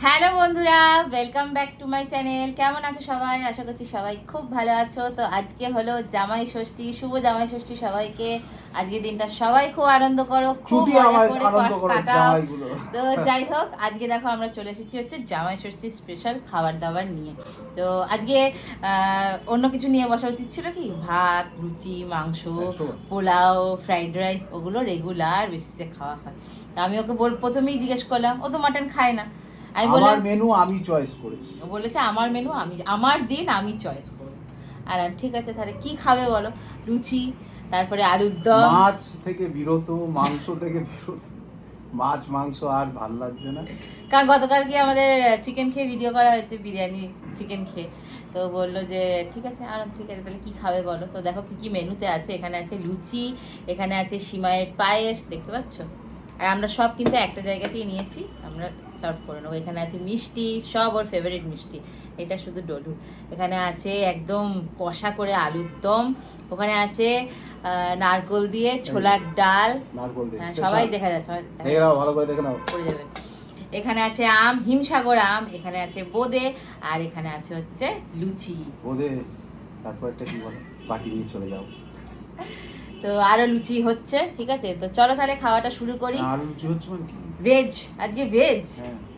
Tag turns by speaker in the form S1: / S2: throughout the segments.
S1: Hello বন্ধুরা, welcome back to my channel. কেমন আছো সবাই? আশা করছি সবাই খুব ভালো আছো। তো আজকে হলো জামাই ষষ্ঠী, শুভ জামাই ষষ্ঠী সবাইকে। আজকে দিনটা সবাই খুব আনন্দ করো, খুব মজা করে কাটাও। তো যাই হোক, আজকে দেখো আমরা চলে এসেছি হচ্ছে জামাই ষষ্ঠী স্পেশাল খাবার দাবার নিয়ে। তো আজকে অন্য কিছু নিয়ে বসা উচিত ছিল কি, ভাত, লুচি, মাংস, পোলাও, ফ্রাইড রাইস, ওগুলো রেগুলার বেসিসে খাওয়া হয়। তা আমি ওকে প্রথমেই জিজ্ঞেস করলাম, ও তো মাটন খায় না। আমি বললাম
S2: আমার মেনু আমি চয়েস করেছি।
S1: ও বলেছে আমার মেনু আমার দিন আমি চয়েস করব। আর ঠিক আছে, তাহলে কি খাবে বলো? লুচি, তারপরে আলুর দম।
S2: মাছ থেকে বিরত, মাংস থেকে বিরত। মাছ মাংস আর ভাল লাগছে না।
S1: কারণ গতকাল কি আমাদের চিকেন খেয়ে ভিডিও করা হয়েছে, বিরিয়ানি চিকেন খেয়ে। তো বললো যে ঠিক আছে, আর ঠিক আছে তাহলে কি খাবে বলো। তো দেখো কি কি মেনুতে আছে। এখানে আছে লুচি, এখানে আছে সিমাইয়ের পায়েস, দেখতে পাচ্ছ। আর আমরা সব কিন্তু একটা জায়গাতেই নিয়েছি, আমরা সার্ভ করে নেবো। এখানে আছে মিষ্টি, সব ওর ফেভারিট মিষ্টি, এটা শুধু ডলু। এখানে আছে একদম কষা করে আলুর দম। ওখানে আছে নারকোল দিয়ে ছোলার ডাল।
S2: নারকোল দিয়ে
S1: সবাই দেখা যাচ্ছে, সবাই
S2: দেখে নাও, ভালো করে দেখে নাও,
S1: পড়ে যাবে। এখানে আছে আম, হিমসাগর আম, এখানে আছে বোঁদে, আর এখানে আছে হচ্ছে লুচি।
S2: বোঁদে, তারপর একটা কি বলে, বাটি নিয়ে চলে যাও।
S1: তো আরো লুচি হচ্ছে, ঠিক আছে। তো চলো তাহলে খাওয়াটা শুরু করি।
S2: আর লুচি হচ্ছে মানে কি?
S1: ভেজ, আজকে ভেজ।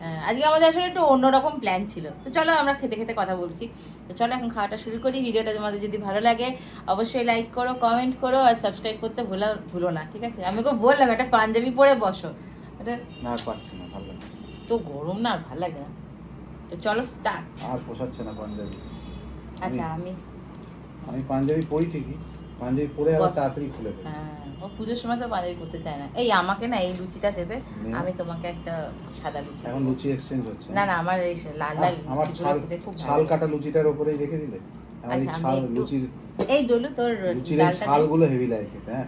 S2: হ্যাঁ।
S1: আজকে আমাদের আসলে একটু অন্যরকম প্ল্যান ছিল। তো চলো আমরা খেতে খেতে কথা বলছি। তো চলো এখন খাওয়াটা শুরু করি। ভিডিওটা তোমাদের যদি ভালো লাগে অবশ্যই লাইক করো, কমেন্ট করো, আর সাবস্ক্রাইব করতে ভুলো না, ঠিক আছে। আমি ওকে বললাম একটা পাঞ্জাবি পরে বসো, এটা
S2: না আর পাচ্ছি না, ভালো লাগছে
S1: তো গরম না, আর ভালো লাগে না। তো চলো স্টার্ট।
S2: আর পোষাচ্ছে না পাঞ্জাবি।
S1: আচ্ছা,
S2: আমি পাঞ্জাবি পরি ঠিকই, পাঞ্জাবি পরে আবার তাড়াতাড়ি খুলে দেয়।
S1: হ্যাঁ, ও পুজোর সময় তো পাঞ্জাবি পরতে চায় না। এই আমাকে না এই লুচিটা দেবে, আমি তোমাকে একটা সাদা লুচি।
S2: এখন লুচি এক্সচেঞ্জ হচ্ছে
S1: না না, আমার এই লাল লাল
S2: আমার ছাল কাটা লুচিটার উপরেই রেখে দিলে। আমার এই ছাল লুচির,
S1: এই ডলু তোর
S2: লুচির এই ছালগুলো হেভি লাগে খেতে। হ্যাঁ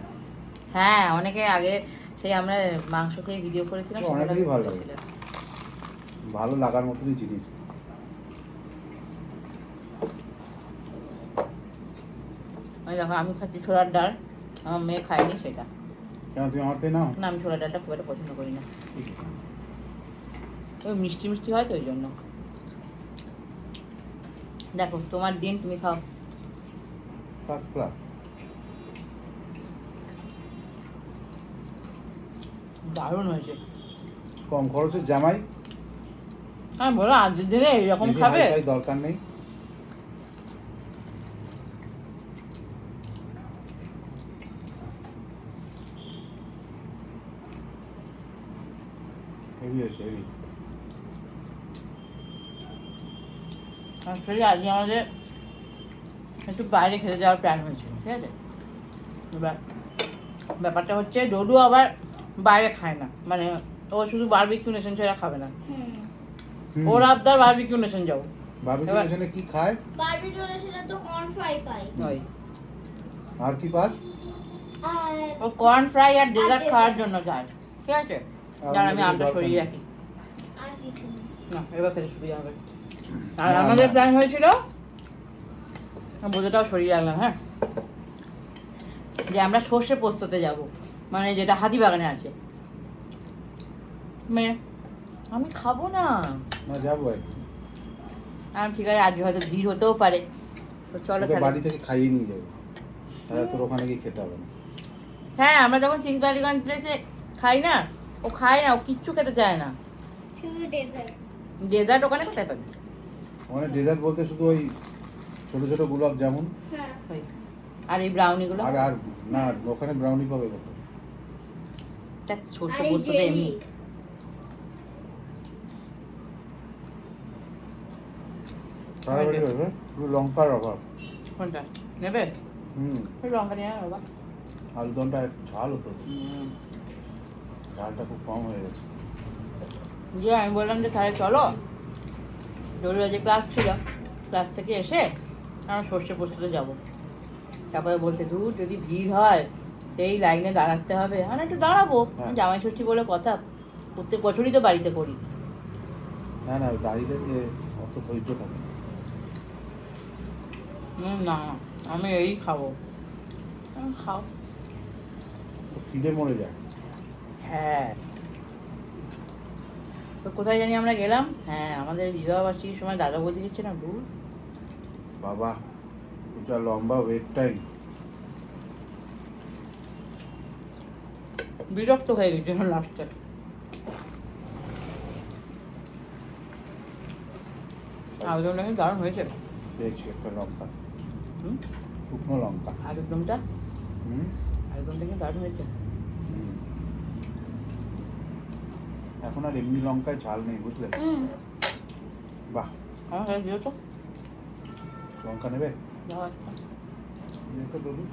S1: হ্যাঁ, অনেকে আগে সেই আমরা মাংস খেয়ে ভিডিও করেছিলাম,
S2: অনেকেই ভালো লাগে, ভালো লাগার মতনই জিনিস।
S1: দেখো আমি খাচ্ছি ছোলার ডাল, আমার মেয়ে খায়নি সেটা।
S2: কেন তুমি আমার থেকে নাও?
S1: না, আমি ছোলার ডালটা খুব একটা পছন্দ করি না, ওই মিষ্টি মিষ্টি হয় তো ওই জন্য। দেখো তোমার দিন, তুমি খাও।
S2: ফার্স্ট ক্লাস,
S1: দারুণ হয়েছে।
S2: কম খরচের জামাই।
S1: হ্যাঁ বলো, আজকের দিনে এইরকম খাবে?
S2: দরকার নেই। হেভি হয়েছে, হেভি।
S1: আসলে আজকে আমাদের একটু বাইরে খেতে যাওয়ার প্ল্যান হয়েছে, ঠিক আছে। এবার ব্যাপারটা হচ্ছে ডোডু আবার বাইরে খায় না, মানে ও শুধু বারবিকিউ নেশন ছাড়া খাবে না। ওর আবদার বারবিকিউ নেশন যাও।
S2: বারবিকিউ নেশনে কি খায়?
S3: বারবিকিউ নেশনে তো কর্ন ফ্রাই পাই।
S1: ওই
S2: আর কি পাস?
S1: ও কর্ন ফ্রাই আর ডেজার্ট খাওয়ার জন্য যায়, ঠিক আছে। যার আমি আমটা সরিয়ে রাখি
S3: আর কিছু
S1: না, এবার খেতে সুবিধা হবে। আর আমাদের প্ল্যান হয়েছিল, বোঝাটাও সরিয়ে রাখলাম, হ্যাঁ, যে আমরা সর্ষে পোস্ততে যাব, মানে যেটা হাতিবাগানে আছে। মেয়ে আমি খাবো না।
S2: না যাবো
S1: ঠিক আছে, আজকে হয়তো ভিড় হতেও পারে, তো চলো তাহলে।
S2: বাড়ি থেকে খাইয়ে নিয়ে যাবো, তাহলে তোর ওখানে গিয়ে খেতে হবে না।
S1: হ্যাঁ, আমরা যখন সিক্স ভ্যালিগঞ্জ প্লেসে খাই না, ও খায় না, ও কিচ্ছু খেতে চায় না।
S3: শুধু ডেজার্ট।
S1: ডেজার্ট ওখানে কোথায় পাবি?
S2: ওখানে ডেজার্ট বলতে শুধু ওই ছোট ছোট গোলাপ জামুন
S3: হ্যাঁ।
S1: ওই আর এই ব্রাউনিগুলো।
S2: আর আর না, ওখানে ব্রাউনি পাবে কোথায়?
S1: সর্ষে
S3: আর এই
S1: পোস্ততে
S3: জেলি।
S1: এমনি
S2: তাড়াতাড়ি হবে, শুধু লঙ্কার অভাব।
S1: কোনটা নেবে? ওই লঙ্কা নিয়ে বাবা।
S2: আলুদমটা ঝাল হতো, ঝালটা খুব কম হয়ে গেছে।
S1: যে আমি বললাম যে তাহলে চলো, জরুরি যে ক্লাস ছিল, ক্লাস থেকে এসে আমরা সর্ষে পোস্ততে যাবো। তারপরে বলতে দূর যদি ভিড় হয় সেই লাইনে দাঁড়াতে হবে, আমি একটু দাঁড়াবো, জামাই ষষ্ঠী বলে কথা, প্রত্যেক বছরই তো বাড়িতে করি।
S2: না না, দাঁড়িয়ে অত ধৈর্য থাকে
S1: না, আমি এই খাবো। খাও,
S2: খিদে মরে যায়।
S1: হ্যাঁ তো কোথায় জানি আমরা গেলাম, হ্যাঁ আমাদের বিবাহবার্ষিকীর সময় দাদা বৌদি গেছে না দূর।
S2: বাবা এটা লম্বা ওয়েট টাইম।
S1: বিরক্ত হয়ে গেছে লাস্টে। আলুদমটা কিন্তু দারুণ হয়েছে।
S2: পেয়েছি একটা লঙ্কা,
S1: হুম,
S2: শুকনো লঙ্কা।
S1: আলুদমটা
S2: হুম
S1: আলুদমটা কিন্তু দারুণ হয়েছে।
S2: হুম। এখন আর এমনি লঙ্কায় ঝাল নেই বুঝলে। বাহ,
S1: আমার কাছে দিও তো,
S2: লঙ্কা নেবে?
S1: দাও একটা।
S2: দেখো ডলু।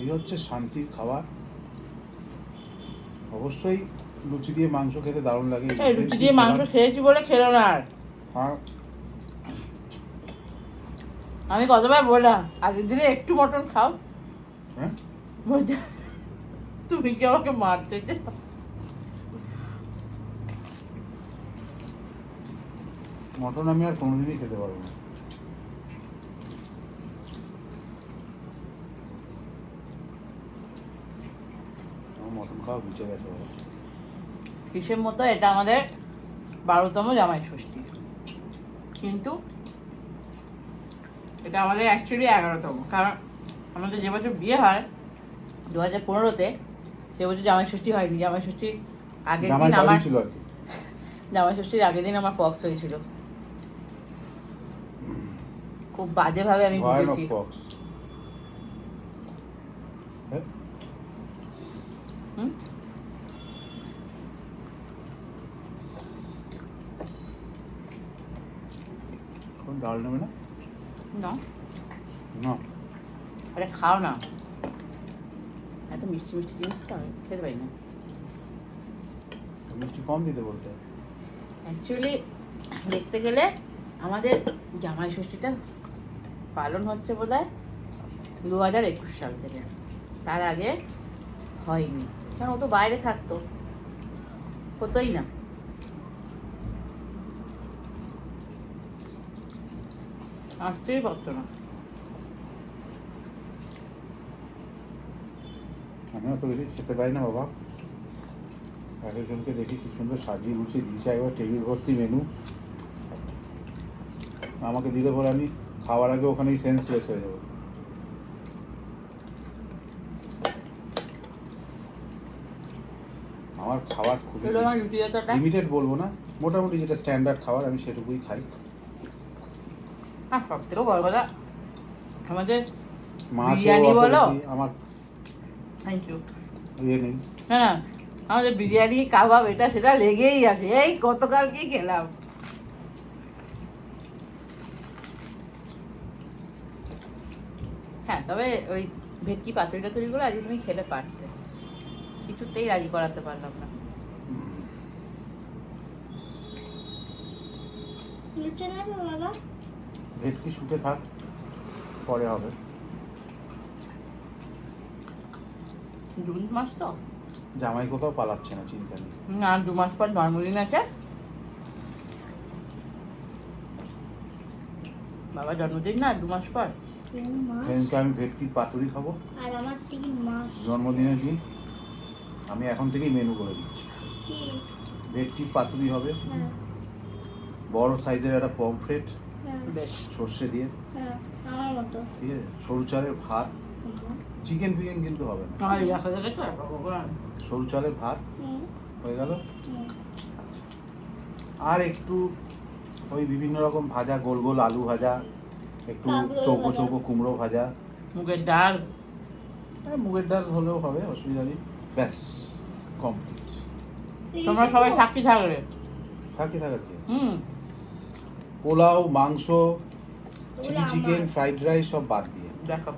S2: এই হচ্ছে শান্তির খাবার। অবশ্যই লুচি দিয়ে মাংস খেতে দারুণ লাগে।
S1: এই রুটি দিয়ে মাংস খেয়েছি বলে খেলো না আর।
S2: আর
S1: আমি কতবার বললাম আজকের দিনে একটু মটন খাও,
S2: হ্যাঁ
S1: বলছে তুমি কি আমাকে মারতে চাও?
S2: মটন আমি আর কোনোদিনই খেতে পারবো না। আমার মটন খাওয়া বুঝে গেছে বাবা।
S1: হিসেব মতো এটা আমাদের 12তম জামাই ষষ্ঠী, কিন্তু এটা আমাদের অ্যাকচুয়ালি 11তম। কারণ আমাদের যে বছর বিয়ে হয় 2015-তে, সে বছর জামাই ষষ্ঠী হয়নি। জামাই ষষ্ঠীর আগের
S2: জামাই
S1: দিন আমার
S2: বাড়ি ছিল আর কি।
S1: জামাই ষষ্ঠীর আগের দিন আমার পক্স হয়েছিল, খুব বাজেভাবে আমি
S2: ভয়ানক
S1: বুঝেছি।
S2: পক্স। হ্যাঁ
S1: হুম,
S2: কোন ডাল নেবে না?
S1: না
S2: না
S1: আরে খাও না, এত মিষ্টি মিষ্টি জিনিস তো আমি খেতে পারি না।
S2: মিষ্টি কম দিতে বলতে।
S1: অ্যাকচুয়ালি দেখতে গেলে আমাদের জামাই ষষ্ঠীটা পালন হচ্ছে বোধহয় 2021 সাল থেকে, তার আগে হয়নি। কারণ ও তো বাইরে থাকতো, হতোই না। আসতেই পারতো না।
S2: আমি অত বেশি খেতে পারি না বাবা। এক একজনকে দেখি কি সুন্দর সাজিয়ে গুছিয়ে দিয়েছে, একবার টেবিল ভর্তি মেনু। আমাকে দিলে পরে আমি খাওয়ার আগে ওখানেই সেন্সলেস হয়ে যাবো। আমার খাবার খুবই
S1: এগুলো আমার রুটি যতটা,
S2: লিমিটেড বলবো না, মোটামুটি যেটা স্ট্যান্ডার্ড খাবার আমি সেটুকুই খাই।
S1: হ্যাঁ সব থেকে বড় কথা আমাদের
S2: মাছও
S1: বিরিয়ানি
S2: অত
S1: বলো,
S2: বেশি আমার
S1: থ্যাংক ইউ,
S2: ইয়ে নেই।
S1: হ্যাঁ আমাদের বিরিয়ানি কাবাব এটা সেটা লেগেই আছে। এই গতকাল কি খেলাম। হ্যাঁ তবে ওই ভেটকি পাতুরি টাতুরিগুলো আজকে তুমি খেতে পারতে, কিছুতেই রাজি করাতে পারলাম না।
S3: লুচি নেবে বাবা?
S2: ভেটকি শুকে থাক, পরে হবে।
S1: জুন মাস তো,
S2: জামাই কোথাও পালাচ্ছে না, চিন্তা নেই।
S1: না 2 মাস পর জন্মদিন আছে, বাবা জন্মদিন না 2 মাস পর।
S3: 2 মাস
S2: সেদিনকে আমি ভেটকির পাতুরি খাবো
S3: আর আমার 3 মাস।
S2: জন্মদিনের দিন। আমি এখন থেকেই মেনু করে দিচ্ছি।
S3: কি?
S2: ভেটকির পাতুরি হবে,
S3: হ্যাঁ
S2: বড় সাইজের একটা পমফ্রেট
S3: হ্যাঁ
S1: বেশ,
S2: সর্ষে দিয়ে,
S3: হ্যাঁ আমার মতো।
S2: ঠিক আছে, সরু চালের ভাত, চিকেন ফিকেন কিন্তু হবে না,
S1: আমার দেখা দেখেছো ভগবান।
S2: সরু চালের ভাত
S3: হুম
S2: হয়ে গেল।
S3: হুম।
S2: আর একটু ওই বিভিন্ন রকম ভাজা, গোল গোল আলু ভাজা, একটু
S3: কাঁকরোল
S2: চৌকো
S3: ভাজা।
S2: চৌকো কুমড়ো ভাজা,
S1: মুগের ডাল,
S2: হ্যাঁ মুগের ডাল হলেও হবে, অসুবিধা নেই। ব্যাস কমপ্লিট।
S1: তোমরা সবাই সাক্ষী থাকবে।
S2: থাকি থাকার কি আছে?
S1: হুম,
S2: পোলাও, মাংস,
S3: ওগুলো
S2: চিলি চিকেন,
S3: আমার।
S2: ফ্রাইড রাইস সব বাদ দিয়ে।
S1: দেখো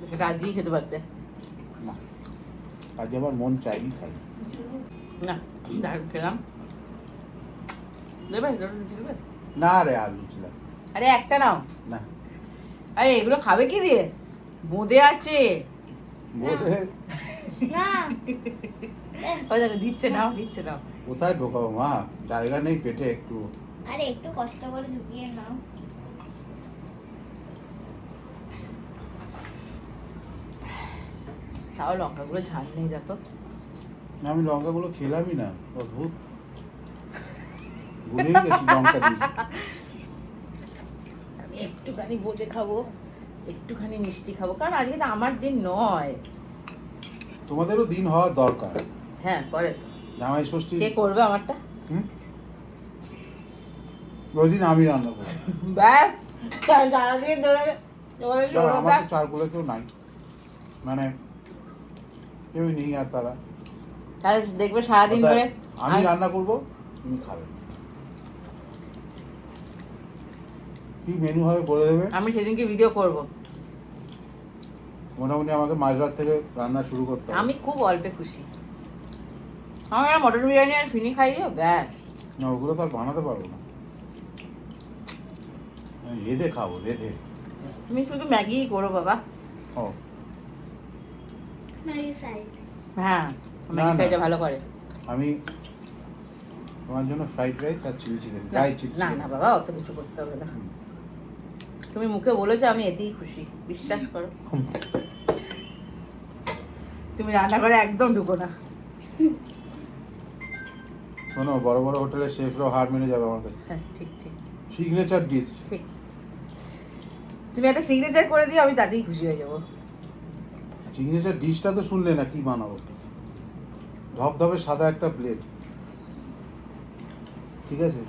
S1: সেটা আজকেই খেতে পারতে।
S2: না, আজ আমার মন চাইনি খাই।
S1: না দারুণ খেলাম। দেবে লুচি দেবে?
S2: না রে আর লুচি লাগবে
S1: আরে একটা নাও।
S2: না।
S1: আরে এগুলো খাবে কি দিয়ে? বোঁদে আছে।
S2: বোধে
S3: না
S1: ওই দেখো দিচ্ছে নাও, দিচ্ছে নাও।
S2: কোথায় ঢোকাবো মা, জায়গা নেই পেটে একটু।
S3: আরে একটু কষ্ট করে ঢুকিয়ে নাও।
S1: তাও লঙ্কাগুলো ঝাল নেই দেখো।
S2: আমি লঙ্কাগুলো খেলামই না, অদ্ভুত ভুলেই গেছি লঙ্কা দিয়ে।
S1: আমি একটুখানি বোঁদে খাবো, একটুখানি মিষ্টি খাবো, কারণ আজকে তো আমার দিন নয়।
S2: তোমাদেরও দিন হওয়ার দরকার।
S1: হ্যাঁ করে তো।
S2: জামাই ষষ্ঠী
S1: কে করবে আমারটা?
S2: ওই দিন আমি রান্না করবো।
S1: ব্যাস সারাদিন ধরে
S2: আমার তো চার কোলে কেউ নাই, মানে কেউই নেই আর তারা।
S1: তাহলে দেখবে সারাদিন ধরে
S2: আমি রান্না করবো, তুমি খাবে। কি মেনু হবে বলে দেবে।
S1: আমি সেদিনকে ভিডিও করব।
S2: মোটামুটি আমাকে মাঝরাত থেকে রান্না শুরু করতে হবে।
S1: আমি খুব অল্পে খুশি। আমার মটন বিরিয়ানি আর ফিনি খাই দিও ব্যাস।
S2: না ওগুলো তো আর বানাতে পারবো না, আমি রেঁধে খাবো, রেঁধে।
S1: তুমি শুধু ম্যাগিই করো বাবা।
S2: ও
S3: ম্যাগি সাইড
S1: হ্যাঁ
S2: না,
S1: ম্যাগি
S2: না।
S1: ফ্রাইটা ভালো করে।
S2: আমি তোমার জন্য ফ্রাইড রাইস আর চিলি চিকেন, ড্রাই চিলি
S1: না না বাবা অত কিছু করতে হবে না। তুমি মুখে বলেছো আমি এতেই খুশি, বিশ্বাস করো। তুমি রান্না করে একদম ঢুকো না।
S2: শোনো, বড় বড় হোটেলের শেফরাও হার মেনে যাবে আমার কাছে।
S1: হ্যাঁ ঠিক ঠিক
S2: সিগনেচার ডিশ।
S1: ঠিক। তুমি একটা সিগনেচার করে দিও, আমি তাতেই খুশি হয়ে যাবো।
S2: সিগনেচার ডিশটা তো শুনলে না, কি বানাবো। ধবধবে সাদা একটা প্লেট, ঠিক আছে,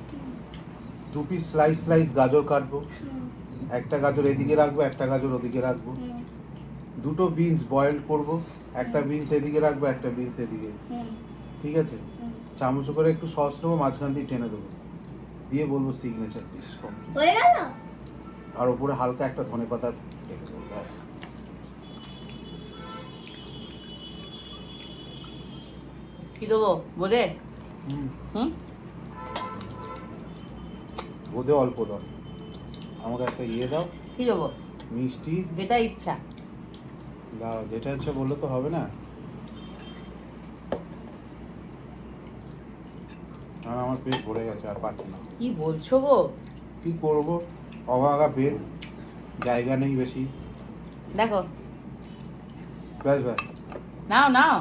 S2: 2 পিস স্লাইস স্লাইস গাজর কাটবো, একটা গাজর এদিকে রাখবো, একটা গাজর ওদিকে রাখবো, 2টো বিনস বয়েল করবো, একটা বিনস এদিকে রাখবো, একটা বিনস এদিকে, ঠিক আছে। চামচ করে একটু সস নেবো, মাঝখান দিয়ে টেনে দেবো, দিয়ে বলবো সিগনেচার ডিশ।
S3: হয়ে গেল।
S2: আর উপরে হালকা একটা ধনেপাতা রেখে দেবো, ব্যাস।
S1: কি দেবো বোধে?
S2: হুম,
S1: হুম
S2: বোধে অল্প দাও, আমাকে একটা ইয়ে দাও,
S1: কি দেবো?
S2: মিষ্টি
S1: যেটা ইচ্ছা।
S2: দাও, যেটা ইচ্ছা বললে তো হবে না। আর আমার পেট ভরে গেছে, আর পাচ্ছি না।
S1: কি বলছো গো?
S2: কি করবো, অভাগা পেট, জায়গা নেই বেশি,
S1: দেখো
S2: ব্যাস ব্যাস।
S1: নাও নাও।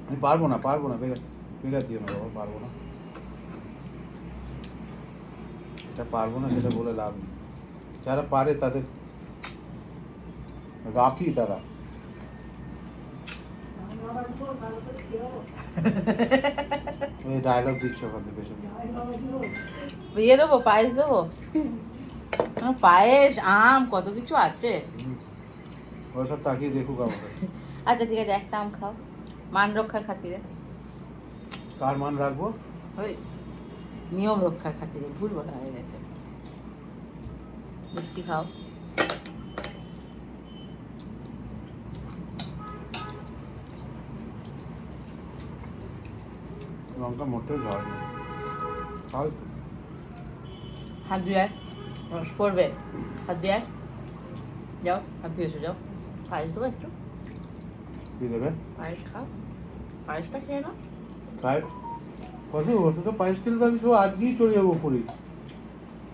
S2: আমি পারবো না, পারবো না, বেকার বেকার দিও না বাবা, পারবো না। এটা পারবো না সেটা বলে লাভ নেই, যারা পারে তাদের রাখি, তারা। ওই ডায়লগ দিচ্ছে ওখান থেকে পেছন থেকে।
S1: ইয়ে দেবো, পায়েস দেবো। পায়েস, আম, কত কিছু আছে।
S2: ওরা সব তাকিয়ে দেখুক আমাকে।
S1: আচ্ছা ঠিক আছে, একটা আম খাও মান রক্ষার খাতিরে।
S2: কার মান রাখবো?
S1: ওই নিয়ম রক্ষার খাতিরে, ভুল বলা হয়ে গেছে। মিষ্টি খাও।
S2: লঙ্কা মোটেও ঝাল নেই, খাও।
S1: হাত ধুয়ে আয়, রস পড়বে। হাত দিয়ে আয়, যাও হাত ধুয়ে এসো, যাও। পায়েস দেবো একটু,
S2: কি দেবে?
S1: পায়েস খাও, পায়েসটা খেয়ে নাও।
S2: তাই কত ওষুধটা পায়েস খেলে তো আমি সব আজকেই চলে যাবো পুরী।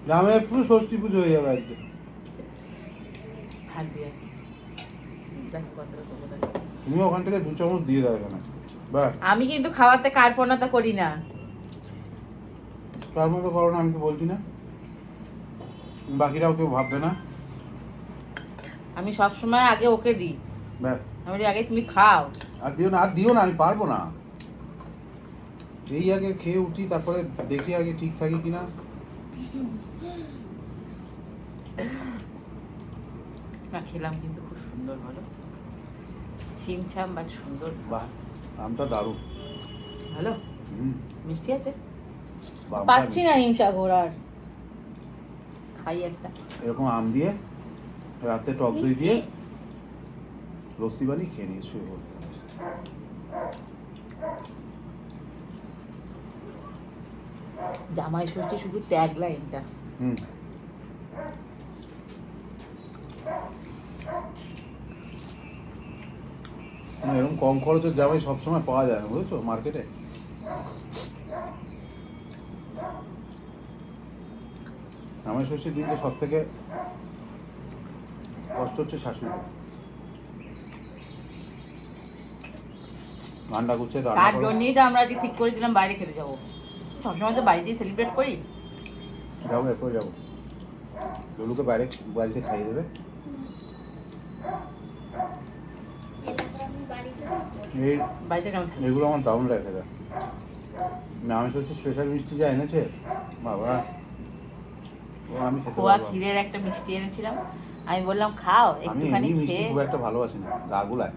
S2: গ্রামে পুরো ষষ্ঠী পুজো হয়ে যাবে আজকে।
S1: হাত দিয়ে আয়। দেখো কতটা দেবো, দেখো।
S2: তুমি ওখান থেকে 2 চামচ দিয়ে দাও এখানে, ব্যাস।
S1: আমি কিন্তু খাওয়াতে কার্পণতা করি না।
S2: তার মতো করো না, আমি তো বলছি না, বাকিরাও কেউ ভাববে না,
S1: আমি সবসময় আগে ওকে দিই।
S2: ব্যাস।
S1: আমি বলি আগে তুমি খাও।
S2: আর দিও না, আর দিও না, আমি পারবো না। এই আগে খেয়ে উঠি, তারপরে দেখি আগে ঠিক থাকি কিনা।
S1: না খেলাম কিন্তু খুব সুন্দর, বলো ছিমছাম বাট সুন্দর।
S2: বাহ, আমটা দারুণ।
S1: ভালো
S2: হুম,
S1: মিষ্টি আছে।
S2: বাম্পার।
S1: পাচ্ছি না হিংসা ঘোরার। খাই একটা।
S2: এরকম আম দিয়ে রাতে টক দই দিয়ে লস্যি বানিয়ে খেয়ে নিয়ে শুয়ে পড়তে হবে।
S1: জামাই ষষ্ঠী শুধু ট্যাগ লাইনটা।
S2: হুম। এরকম কম খরচের জামাই সবসময় পাওয়া যায় না, বুঝেছো, মার্কেটে। জামাই ষষ্ঠীর দিনকে সব থেকে কষ্ট হচ্ছে শাশুড়ি। রান্না গুছে রান্না
S1: তার
S2: করো।
S1: জন্যই তো আমরা আজকে ঠিক করেছিলাম বাইরে খেতে যাবো। সবসময় তো বাড়িতেই সেলিব্রেট করি।
S2: যাবো, এরপর যাবো। লুলুকে বাড়িতে খাইয়ে দেবে।
S3: এরপর আমি বাড়িতে যাবো।
S2: এই
S1: বাড়িতে কেন থাকবে?
S2: এগুলো আমার দারুণ লেগে যায়। আমি হচ্ছে স্পেশাল মিষ্টি যা এনেছে বাবা, ও আমি খেতে
S1: খোয়া
S2: পারবো না।
S1: ক্ষীরের একটা মিষ্টি এনেছিলাম, আমি বললাম খাও
S2: আমি
S1: একটুখানি
S2: এমনি মিষ্টি
S1: খেয়ে।
S2: খুব একটা ভালোবাসি না, গা গুলায়।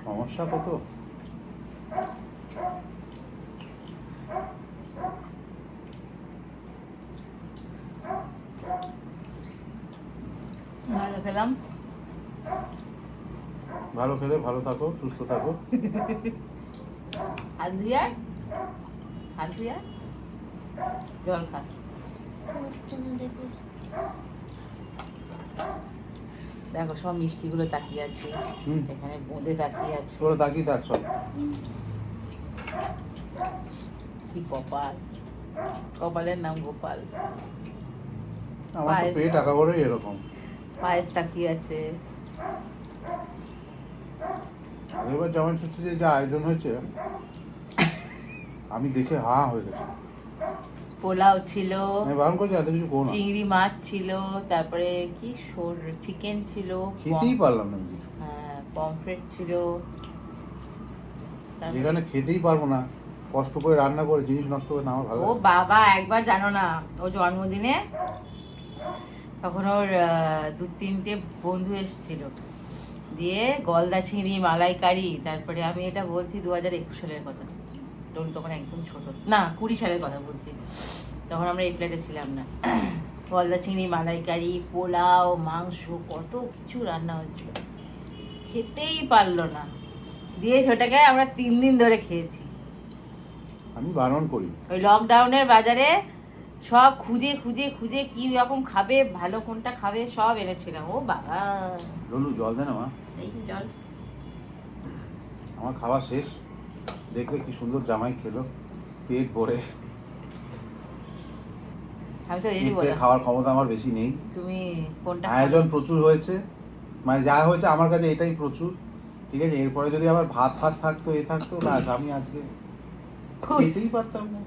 S2: সমস্যা কত।
S1: ভালো খেলাম।
S2: ভালো খেলে ভালো থাকো, সুস্থ থাকো।
S1: হাত ধুয়া হাত ধুয়া জল খা।
S3: হচ্ছে না, দেখো।
S1: দেখো সব মিষ্টিগুলো তাকিয়ে আছে,
S2: হুম।
S1: এখানে বোঁদে তাকিয়ে আছে।
S2: তোরা তাকিয়ে থাক সব।
S1: কি কপাল, কপালের নাম গোপাল।
S2: আমার তো
S1: পায়েস।
S2: পেট টাকা করে এরকম।
S1: পায়েস তাকিয়ে আছে।
S2: আগেরবার জামাই ষষ্ঠীতে যে আয়োজন হয়েছে আমি দেখে হা হয়ে গেছি।
S1: পোলাও ছিল,
S2: আমি বারণ করছি এত কিছু করো না।
S1: চিংড়ি মাছ ছিল, তারপরে কি চিকেন ছিল,
S2: খেতেই পারলাম না আমি কিছু।
S1: হ্যাঁ পমফ্রেট ছিল। তারপরে-
S2: যেখানে খেতেই পারবো না, কষ্ট করে রান্না করে জিনিস নষ্ট করে না আমার ভালো
S1: ও
S2: লাগে না।
S1: বাবা, একবার জানো না, ও জন্মদিনে তখন ওর 2-3টে বন্ধু এসেছিল, দিয়ে গলদা চিংড়ি, মালাইকারি, তারপরে আমি এটা বলছি 2021 সালের কথা, ডলু তখন একদম ছোট, না 20 সালের কথা বলছি, তখন আমরা এই ফ্ল্যাটে ছিলাম না। গলদা চিংড়ি, মালাইকারি, পোলাও, মাংস, কত কিছু রান্না হয়েছিল, খেতেই পারলো না, দিয়ে ওটাকে আমরা 3 দিন ধরে খেয়েছি।
S2: আমি বারণ করি।
S1: ওই লকডাউনের বাজারে সব খুঁজে খুঁজে খুঁজে কি রকম খাবে, ভালো কোনটা খাবে, সব এনেছিলাম। ও বাবা,
S2: রলু জল দে না মা,
S1: এই যে জল।
S2: আমার খাওয়া শেষ। দেখবে কি সুন্দর জামাই খেলো পেট ভরে।
S1: আমি তো এই
S2: এর থেকে
S1: বললাম,
S2: খাওয়ার ক্ষমতা আমার বেশি নেই।
S1: তুমি কোনটা
S2: আয়োজন প্রচুর হয়েছে, মানে যা হয়েছে আমার কাছে এটাই প্রচুর। ঠিক আছে, এরপরে যদি আবার ভাত ফাত থাকতো, এ থাকতো, ব্যাস আমি আজকে
S1: খুশ।
S2: খেতেই পারতাম না।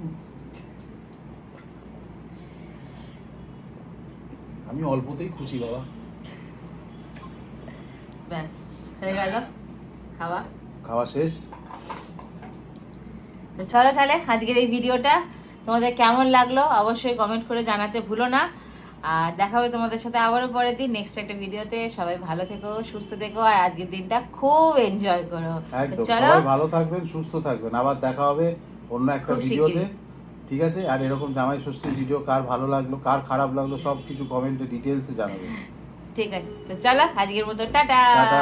S2: আমি অল্পতেই খুশি বাবা।
S1: ব্যাস হয়ে গেল খাওয়া।
S2: খাওয়া শেষ।
S1: তো চলো তাহলে আজকের এই ভিডিওটা তোমাদের কেমন লাগলো অবশ্যই কমেন্ট করে জানাতে ভুলো না। আর দেখা হবে তোমাদের সাথে আবারও পরের দিন নেক্সট একটা ভিডিওতে। সবাই ভালো থেকো, সুস্থ থেকো, আর আজকের দিনটা খুব এনজয় করো। তো
S2: একদম
S1: চলো,
S2: সবাই ভালো থাকবেন, সুস্থ থাকবেন। আবার দেখা হবে অন্য একটা
S1: খুব
S2: ভিডিওতে।
S1: শিগগিরই।
S2: ঠিক আছে, আর এরকম জামাই ষষ্ঠীর ভিডিও কার ভালো লাগলো, কার খারাপ লাগলো, সব কিছু কমেন্টে ডিটেলসে জানাবেন।
S1: ঠিক আছে, তো চলো আজকের মতো টাটা।
S2: টাটা।